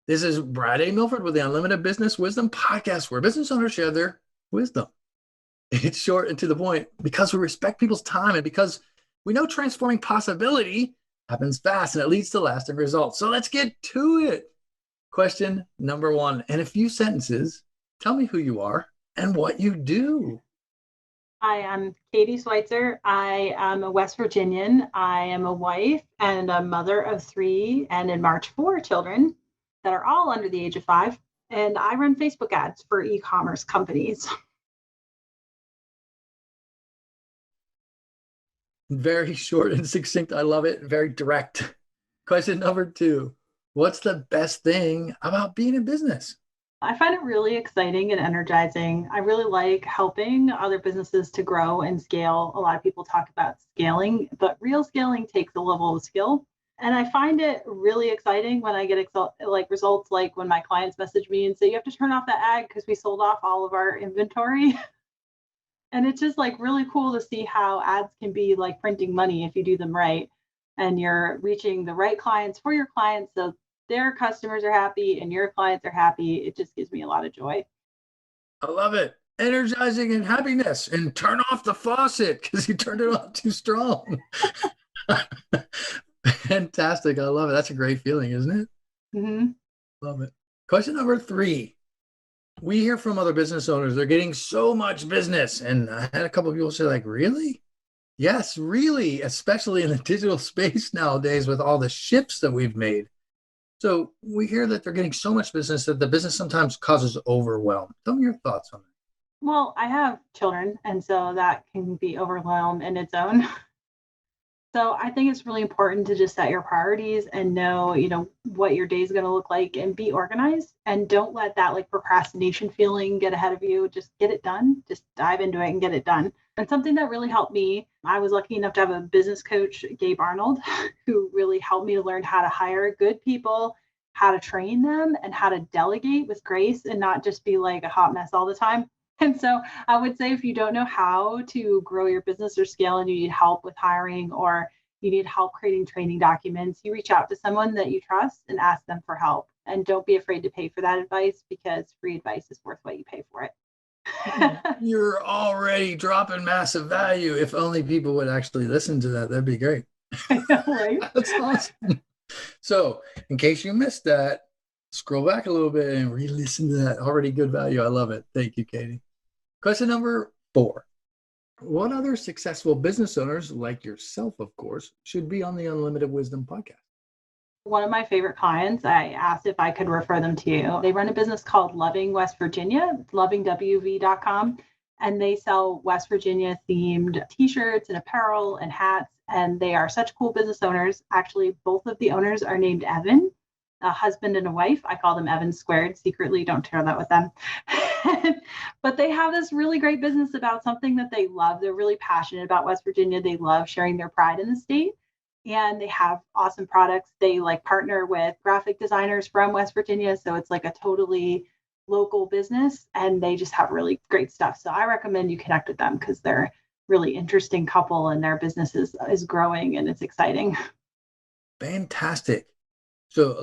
This is Brad A. Milford with the Unlimited Business Wisdom Podcast, where business owners share their wisdom. It's short and to the point because we respect people's time and because we know transforming possibility happens fast and it leads to lasting results. So let's get to it. Question number one. In a few sentences, tell me who you are and what you do. Hi, I'm Katie Switzer. I am a West Virginian. I am a wife and a mother of three, and in March, four children that are all under the age of five. And I run Facebook ads for e commerce companies. Very short and succinct. I love it. Very direct. Question number two. What's the best thing about being in business? I find it really exciting and energizing. I really like helping other businesses to grow and scale. A lot of people talk about scaling, but real scaling takes a level of skill. And I find it really exciting when I get results like when my clients message me and say, you have to turn off that ad because we sold off all of our inventory. And it's just like really cool to see how ads can be like printing money if you do them right. And you're reaching the right clients for your clients. So their customers are happy and your clients are happy. It just gives me a lot of joy. I love it. Energizing and happiness. And turn off the faucet because you turned it on too strong. Fantastic. I love it. That's a great feeling, isn't it? Mm-hmm. Love it. Question number three. We hear from other business owners, they're getting so much business. And I had a couple of people say, like, really? Yes, really, especially in the digital space nowadays with all the shifts that we've made. So we hear that they're getting so much business that the business sometimes causes overwhelm. Tell me your thoughts on that. Well, I have children, and so that can be overwhelmed in its own. So I think it's really important to just set your priorities and know, what your day is going to look like and be organized and don't let that like procrastination feeling get ahead of you. Just get it done. Just dive into it and get it done. And something that really helped me, I was lucky enough to have a business coach, Gabe Arnold, who really helped me to learn how to hire good people, how to train them, and how to delegate with grace and not just be like a hot mess all the time. And so I would say if you don't know how to grow your business or scale and you need help with hiring or you need help creating training documents, you reach out to someone that you trust and ask them for help. And don't be afraid to pay for that advice because free advice is worth what you pay for it. You're already dropping massive value. If only people would actually listen to that, that'd be great. I know, right? That's awesome. So, in case you missed that, scroll back a little bit and re listen to that already good value. I love it. Thank you, Katie. Question number four. What other successful business owners, like yourself, of course, should be on the Unlimited Wisdom podcast? One of my favorite clients, I asked if I could refer them to you. They run a business called Loving West Virginia, lovingwv.com, and they sell West Virginia themed t-shirts and apparel and hats. And they are such cool business owners. Actually, both of the owners are named Evan, a husband and a wife. I call them Evan squared secretly. Don't share that with them. But they have this really great business about something that they love. They're really passionate about West Virginia. They love sharing their pride in the state. And they have awesome products. They like partner with graphic designers from West Virginia. So it's like a totally local business and they just have really great stuff. So I recommend you connect with them because they're really interesting couple and their business is growing and it's exciting. Fantastic. So,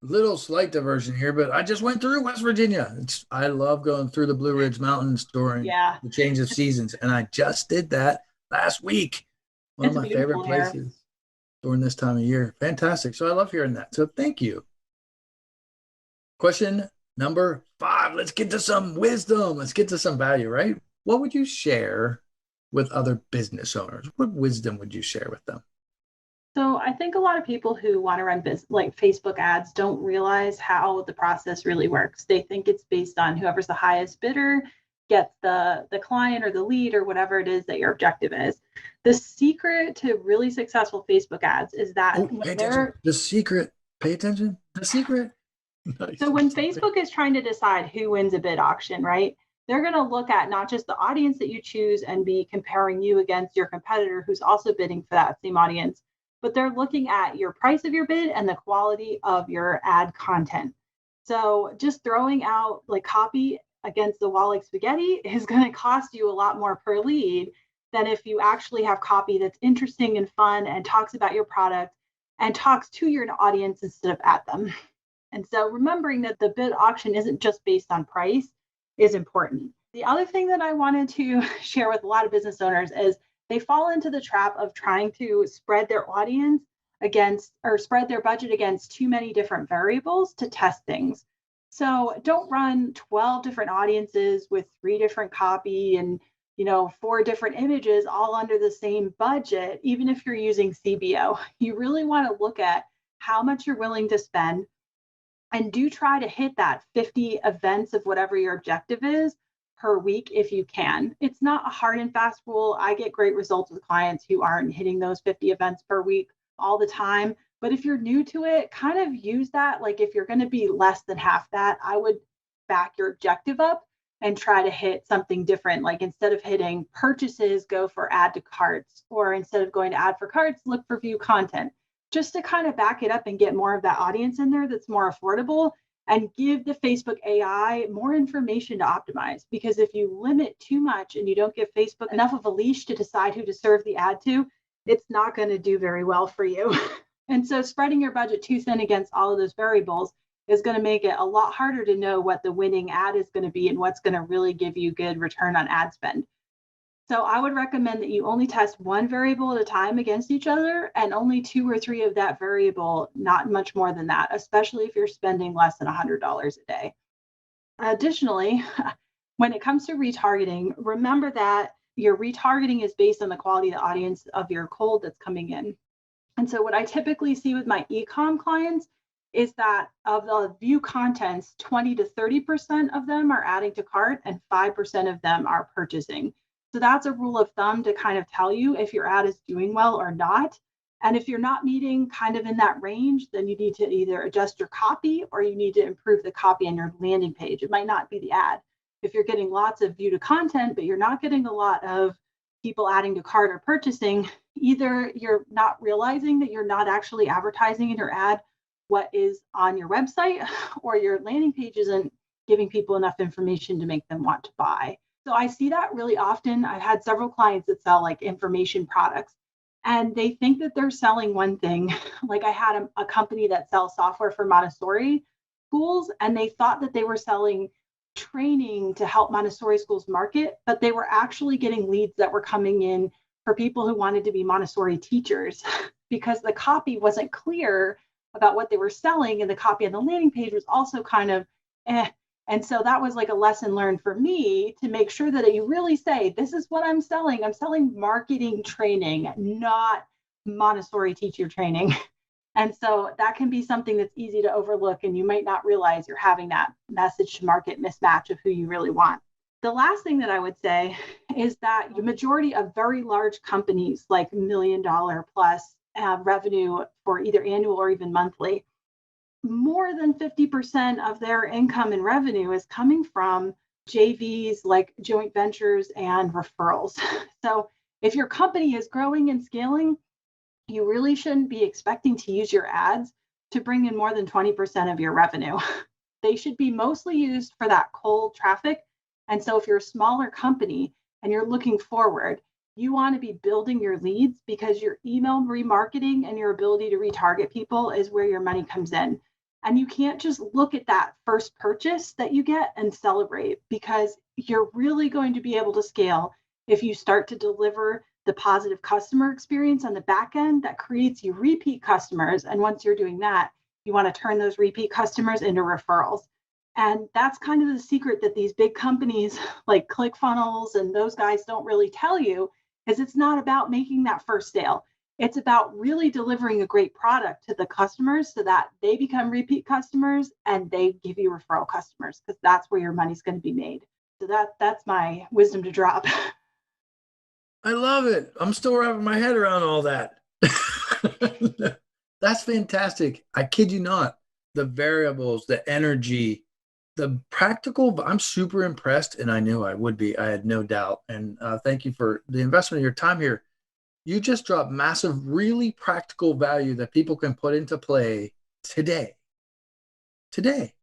little slight diversion here, but I just went through West Virginia. I love going through the Blue Ridge Mountains during Yeah, the change of seasons. And I just did that last week. One of it's my favorite beautiful here. places during this time of year. Fantastic. So I love hearing that. So thank you. Question number five. Let's get to some wisdom. Let's get to some value, right? What would you share with other business owners? What wisdom would you share with them? So I think a lot of people who want to run business like Facebook ads don't realize how the process really works. They think it's based on whoever's the highest bidder gets the client or the lead or whatever it is that your objective is. The secret to really successful Facebook ads is that Oh, pay when attention. they're The secret. Pay attention. The secret. Nice. so when Facebook is trying to decide who wins a bid auction, right? They're going to look at not just the audience that you choose and be comparing you against your competitor who's also bidding for that same audience, but they're looking at your price of your bid and the quality of your ad content. So just throwing out like copy against the wall like spaghetti is going to cost you a lot more per lead than if you actually have copy that's interesting and fun and talks about your product and talks to your audience instead of at them. And so remembering that the bid auction isn't just based on price is important. The other thing that I wanted to share with a lot of business owners is they fall into the trap of trying to spread their audience against or spread their budget against too many different variables to test things. So don't run 12 different audiences with 3 different copy and 4 different images all under the same budget, even if you're using CBO. You really want to look at how much you're willing to spend and do try to hit that 50 events of whatever your objective is per week if you can. It's not a hard and fast rule. I get great results with clients who aren't hitting those 50 events per week all the time. But if you're new to it, kind of use that. Like if you're going to be less than half that, I would back your objective up and try to hit something different. Like instead of hitting purchases, go for add to carts, or instead of going to add for carts, look for view content, just to kind of back it up and get more of that audience in there that's more affordable and give the Facebook AI more information to optimize. Because if you limit too much and you don't give Facebook enough of a leash to decide who to serve the ad to, it's not going to do very well for you. And so spreading your budget too thin against all of those variables is going to make it a lot harder to know what the winning ad is going to be and what's going to really give you good return on ad spend. So I would recommend that you only test one variable at a time against each other and only 2 or 3 of that variable, not much more than that, especially if you're spending less than $100 a day. Additionally, when it comes to retargeting, remember that your retargeting is based on the quality of the audience of your cold that's coming in. And so what I typically see with my e-com clients is that of the view contents, 20 to 30% of them are adding to cart and 5% of them are purchasing. So that's a rule of thumb to kind of tell you if your ad is doing well or not. And if you're not meeting kind of in that range, then you need to either adjust your copy or you need to improve the copy on your landing page. It might not be the ad. If you're getting lots of view to content, but you're not getting a lot of people adding to cart or purchasing, either you're not realizing that you're not actually advertising in your ad what is on your website, or your landing page isn't giving people enough information to make them want to buy. So I see that really often. I've had several clients that sell like information products and they think that they're selling one thing. Like I had a company that sells software for Montessori schools and they thought that they were selling training to help Montessori schools market, but they were actually getting leads that were coming in for people who wanted to be Montessori teachers because the copy wasn't clear about what they were selling and the copy on the landing page was also kind of eh. And so that was like a lesson learned for me to make sure that you really say, this is what I'm selling. I'm selling marketing training, not Montessori teacher training. And so that can be something that's easy to overlook, and you might not realize you're having that message to market mismatch of who you really want. The last thing that I would say is that the majority of very large companies, like $1 million plus revenue for either annual or even monthly, more than 50% of their income and revenue is coming from JVs, like joint ventures and referrals. So if your company is growing and scaling, you really shouldn't be expecting to use your ads to bring in more than 20% of your revenue. They should be mostly used for that cold traffic. And so if you're a smaller company and you're looking forward, you want to be building your leads because your email remarketing and your ability to retarget people is where your money comes in. And you can't just look at that first purchase that you get and celebrate, because you're really going to be able to scale if you start to deliver the positive customer experience on the back end that creates you repeat customers. And once you're doing that, you want to turn those repeat customers into referrals. And that's kind of the secret that these big companies like ClickFunnels and those guys don't really tell you, is it's not about making that first sale. It's about really delivering a great product to the customers so that they become repeat customers and they give you referral customers, because that's where your money's going to be made. So that's my wisdom to drop. I love it. I'm still wrapping my head around all that. That's fantastic. I kid you not. The variables, the energy, the practical, I'm super impressed, and I knew I would be. I had no doubt. And thank you for the investment of your time here. You just dropped massive, really practical value that people can put into play today. Today.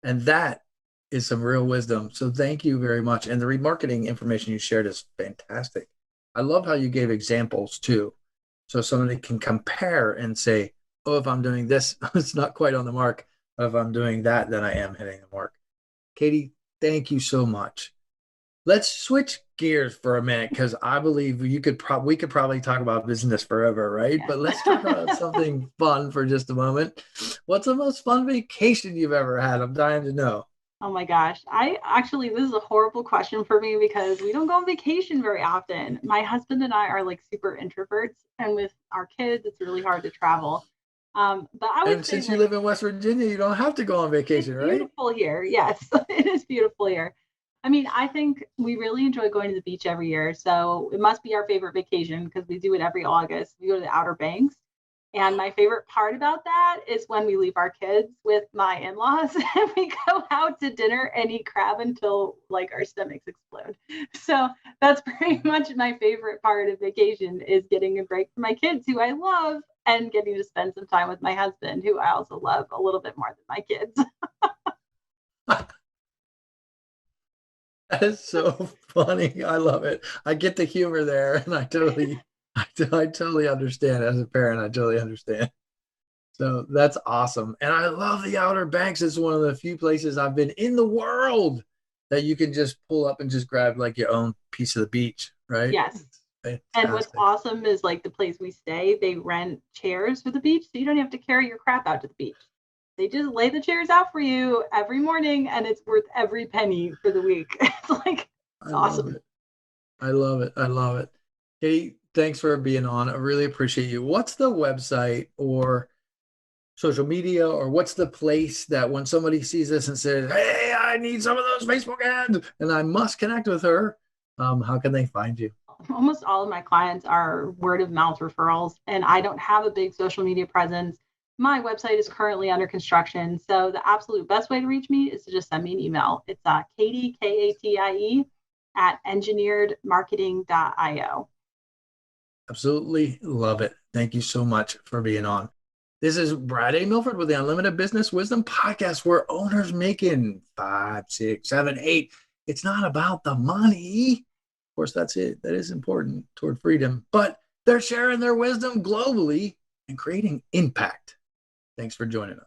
And that is some real wisdom. So thank you very much. And the remarketing information you shared is fantastic. I love how you gave examples too. So somebody can compare and say, oh, if I'm doing this, it's not quite on the mark. if I'm doing that, then I am hitting the mark. Katie, thank you so much. Let's switch gears for a minute because I believe we could probably talk about business forever, right? Yeah. But let's talk about something fun for just a moment. What's the most fun vacation you've ever had? I'm dying to know. Oh my gosh. I actually, this is a horrible question for me because we don't go on vacation very often. My husband and I are like super introverts, and with our kids, it's really hard to travel. But I would And say since you like live in West Virginia, you don't have to go on it's vacation, right? beautiful here. Yes, it is beautiful here. I mean, I think we really enjoy going to the beach every year. So it must be our favorite vacation because we do it every August. We go to the Outer Banks. And my favorite part about that is when we leave our kids with my in laws and we go out to dinner and eat crab until like our stomachs explode. So that's pretty much my favorite part of vacation is getting a break from my kids, who I love, and getting to spend some time with my husband, who I also love a little bit more than my kids. That is so funny. I love it. I get the humor there, and I totally understand. As a parent, I totally understand. So that's awesome. And I love the Outer Banks. It's one of the few places I've been in the world that you can just pull up and just grab like your own piece of the beach, right? Yes. It's And what's fantastic. awesome is like the place we stay, they rent chairs for the beach, so you don't have to carry your crap out to the beach. They just lay the chairs out for you every morning, and it's worth every penny for the week. It's like I love awesome. it. I love it. I love it. Katie, thanks for being on. I really appreciate you. What's the website or social media, or what's the place that when somebody sees this and says, "Hey, I need some of those Facebook ads and I must connect with her," how can they find you? Almost all of my clients are word of mouth referrals, and I don't have a big social media presence. My website is currently under construction, so the absolute best way to reach me is to just send me an email. It's Katie, Katie, at engineeredmarketing.io. Absolutely love it. Thank you so much for being on. This is Brad A. Milford with the Unlimited Business Wisdom Podcast, where owners making five, six, seven, eight. It's not about the money. Of course, that's it. That is important toward freedom, but they're sharing their wisdom globally and creating impact. Thanks for joining us.